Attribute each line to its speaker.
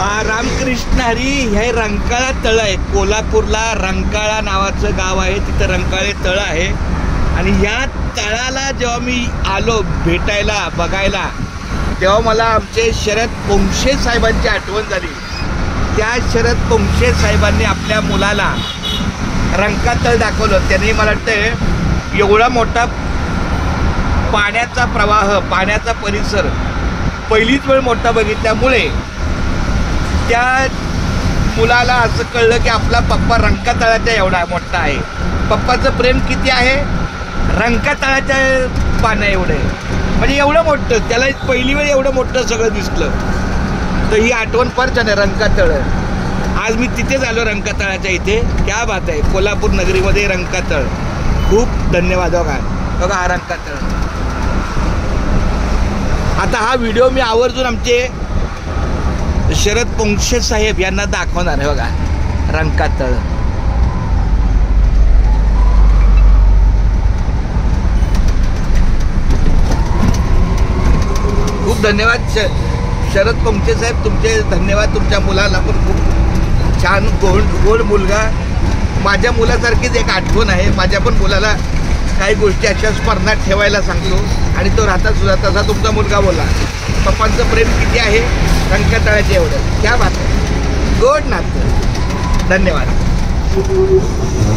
Speaker 1: रामकृष्ण हरी हे रंकाळा तळ आहे. कोल्हापूरला रंकाळा नावाचं गाव आहे, तिथं रंकाळे तळ आहे. आणि या तळाला जेव्हा मी आलो भेटायला बघायला, तेव्हा मला आमचे शरद पोंक्षे साहेबांची आठवण झाली. त्या शरद पोंक्षे साहेबांनी आपल्या मुलाला रंकातळ दाखवलं. त्यांनी मला वाटतं एवढा मोठा पाण्याचा प्रवाह, पाण्याचा परिसर पहिलीच वेळ मोठा बघितल्यामुळे त्या मुलाला असं कळलं की आपला पप्पा रंकातळाच्या एवढा मोठा आहे. पप्पाचं प्रेम किती आहे, रंकातळाच्या पाण्या एवढं आहे. म्हणजे एवढं मोठं, त्याला पहिली वेळ एवढं मोठं सगळं दिसलं. तर ही आठवण फार छान आहे रंकातळ. आज मी तिथे झालो रंकातळाच्या इथे. क्या बात आहे, कोल्हापूर नगरीमध्ये रंकातळ. खूप धन्यवाद. बघा हा रंकातळ. आता हा व्हिडिओ मी आवर्जून आमचे शरद पोंक्षे साहेब यांना दाखवणार आहे. बघा रंकातळ. खूप धन्यवाद शरद पोंक्षे साहेब, तुमचे धन्यवाद. तुमच्या मुलाला पण खूप छान गोड मुलगा. माझ्या मुलासारखीच एक आठवण आहे. माझ्या पण मुलाला काही गोष्टी अशा स्मरणात ठेवायला सांगतो आणि तो राहतात सुद्धा. तसा तुमचा मुलगा बोला, पप्पांचं प्रेम किती आहे रंकातळाचे एवढं. क्या बात आहे, गोड नातं. धन्यवाद.